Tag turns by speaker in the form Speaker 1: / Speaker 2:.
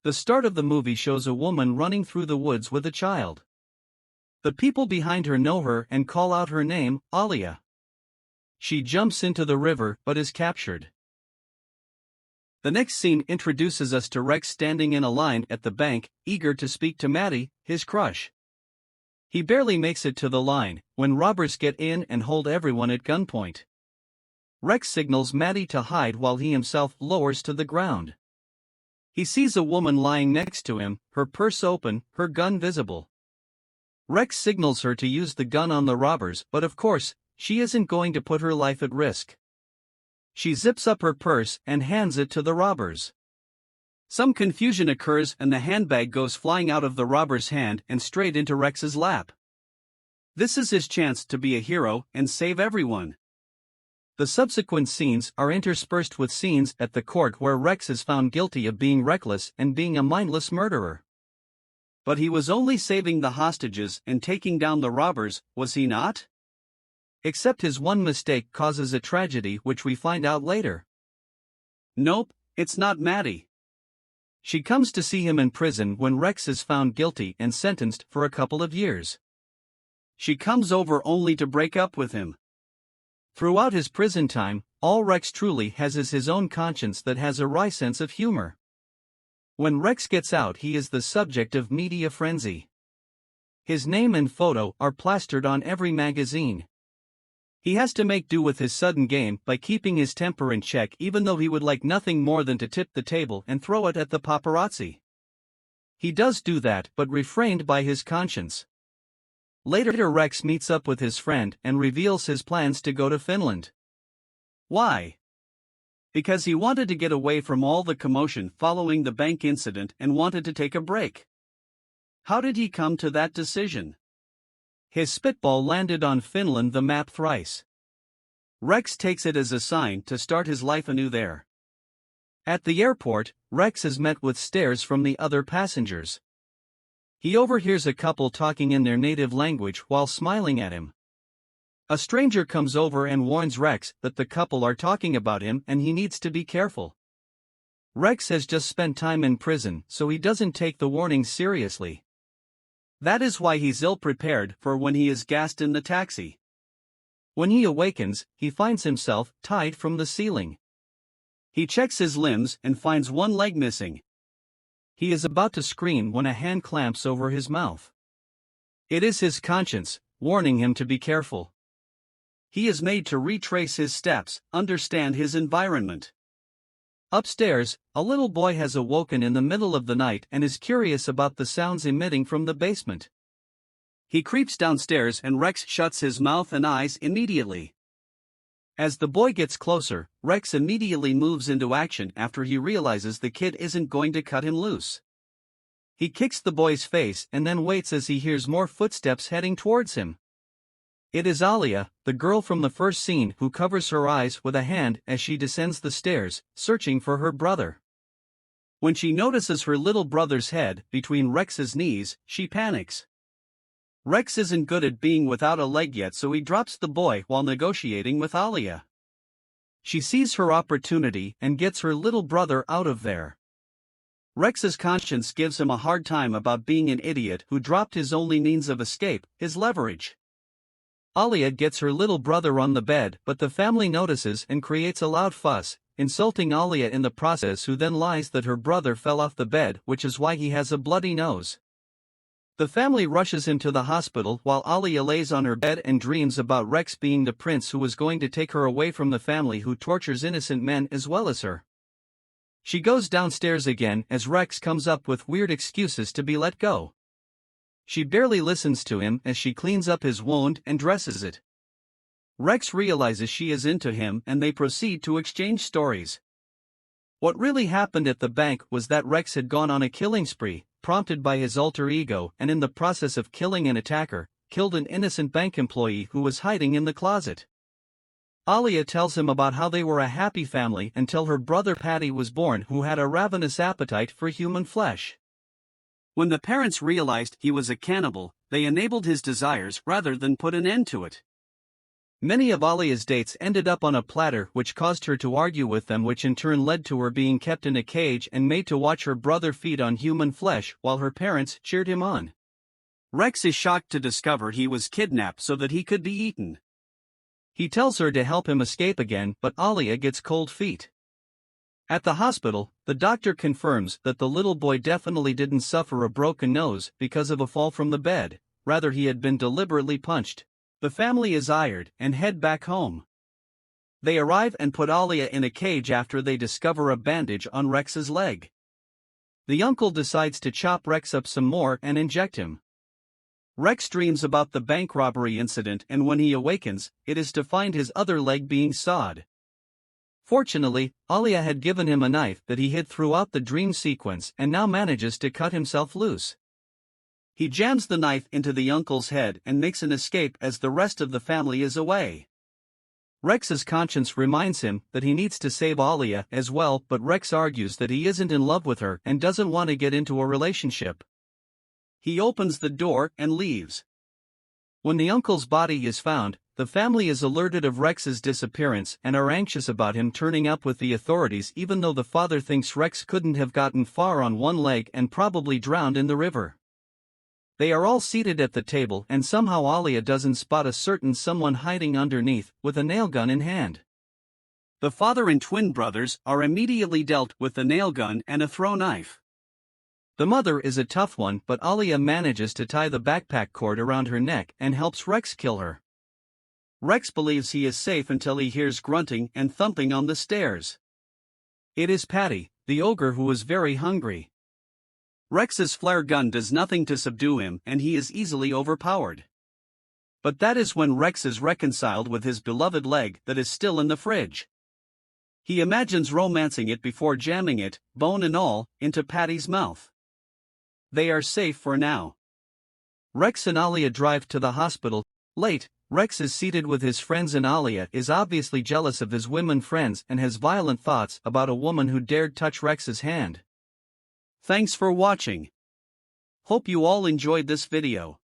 Speaker 1: The start of the movie shows a woman running through the woods with a child. The people behind her know her and call out her name, Alia. She jumps into the river but is captured. The next scene introduces us to Rex standing in a line at the bank, eager to speak to Maddie, his crush. He barely makes it to the line, when robbers get in and hold everyone at gunpoint. Rex signals Maddie to hide while he himself lowers to the ground. He sees a woman lying next to him, her purse open, her gun visible. Rex signals her to use the gun on the robbers, but of course, she isn't going to put her life at risk. She zips up her purse and hands it to the robbers. Some confusion occurs and the handbag goes flying out of the robber's hand and straight into Rex's lap. This is his chance to be a hero and save everyone. The subsequent scenes are interspersed with scenes at the court where Rex is found guilty of being reckless and being a mindless murderer. But he was only saving the hostages and taking down the robbers, was he not? Except his one mistake causes a tragedy which we find out later. Nope, it's not Maddie. She comes to see him in prison when Rex is found guilty and sentenced for a couple of years. She comes over only to break up with him. Throughout his prison time, all Rex truly has is his own conscience that has a wry sense of humor. When Rex gets out, he is the subject of media frenzy. His name and photo are plastered on every magazine. He has to make do with his sudden game by keeping his temper in check, even though he would like nothing more than to tip the table and throw it at the paparazzi. He does do that, but refrained by his conscience. Later Rex meets up with his friend and reveals his plans to go to Finland. Why? Because he wanted to get away from all the commotion following the bank incident and wanted to take a break. How did he come to that decision? His spitball landed on Finland, the map thrice. Rex takes it as a sign to start his life anew there. At the airport, Rex is met with stares from the other passengers. He overhears a couple talking in their native language while smiling at him. A stranger comes over and warns Rex that the couple are talking about him and he needs to be careful. Rex has just spent time in prison, so he doesn't take the warnings seriously. That is why he's ill-prepared for when he is gassed in the taxi. When he awakens, he finds himself tied from the ceiling. He checks his limbs and finds one leg missing. He is about to scream when a hand clamps over his mouth. It is his conscience, warning him to be careful. He is made to retrace his steps, understand his environment. Upstairs, a little boy has awoken in the middle of the night and is curious about the sounds emitting from the basement. He creeps downstairs and Rex shuts his mouth and eyes immediately. As the boy gets closer, Rex immediately moves into action after he realizes the kid isn't going to cut him loose. He kicks the boy's face and then waits as he hears more footsteps heading towards him. It is Alia, the girl from the first scene, who covers her eyes with a hand as she descends the stairs, searching for her brother. When she notices her little brother's head between Rex's knees, she panics. Rex isn't good at being without a leg yet, so he drops the boy while negotiating with Alia. She sees her opportunity and gets her little brother out of there. Rex's conscience gives him a hard time about being an idiot who dropped his only means of escape, his leverage. Alia gets her little brother on the bed, but the family notices and creates a loud fuss, insulting Alia in the process, who then lies that her brother fell off the bed, which is why he has a bloody nose. The family rushes him to the hospital while Alia lays on her bed and dreams about Rex being the prince who was going to take her away from the family who tortures innocent men as well as her. She goes downstairs again as Rex comes up with weird excuses to be let go. She barely listens to him as she cleans up his wound and dresses it. Rex realizes she is into him and they proceed to exchange stories. What really happened at the bank was that Rex had gone on a killing spree, prompted by his alter ego, and in the process of killing an attacker, killed an innocent bank employee who was hiding in the closet. Alia tells him about how they were a happy family until her brother Patty was born, who had a ravenous appetite for human flesh. When the parents realized he was a cannibal, they enabled his desires rather than put an end to it. Many of Alia's dates ended up on a platter, which caused her to argue with them, which in turn led to her being kept in a cage and made to watch her brother feed on human flesh while her parents cheered him on. Rex is shocked to discover he was kidnapped so that he could be eaten. He tells her to help him escape again, but Alia gets cold feet. At the hospital, the doctor confirms that the little boy definitely didn't suffer a broken nose because of a fall from the bed, rather he had been deliberately punched. The family is ired and head back home. They arrive and put Alia in a cage after they discover a bandage on Rex's leg. The uncle decides to chop Rex up some more and inject him. Rex dreams about the bank robbery incident, and when he awakens, it is to find his other leg being sawed. Fortunately, Alia had given him a knife that he hid throughout the dream sequence and now manages to cut himself loose. He jams the knife into the uncle's head and makes an escape as the rest of the family is away. Rex's conscience reminds him that he needs to save Alia as well, but Rex argues that he isn't in love with her and doesn't want to get into a relationship. He opens the door and leaves. When the uncle's body is found, the family is alerted of Rex's disappearance and are anxious about him turning up with the authorities, even though the father thinks Rex couldn't have gotten far on one leg and probably drowned in the river. They are all seated at the table and somehow Alia doesn't spot a certain someone hiding underneath, with a nail gun in hand. The father and twin brothers are immediately dealt with the nail gun and a throw knife. The mother is a tough one, but Alia manages to tie the backpack cord around her neck and helps Rex kill her. Rex believes he is safe until he hears grunting and thumping on the stairs. It is Patty, the ogre, who is very hungry. Rex's flare gun does nothing to subdue him and he is easily overpowered. But that is when Rex is reconciled with his beloved leg that is still in the fridge. He imagines romancing it before jamming it, bone and all, into Patty's mouth. They are safe for now. Rex and Alia drive to the hospital. Late, Rex is seated with his friends and Alia is obviously jealous of his women friends and has violent thoughts about a woman who dared touch Rex's hand. Thanks for watching. Hope you all enjoyed this video.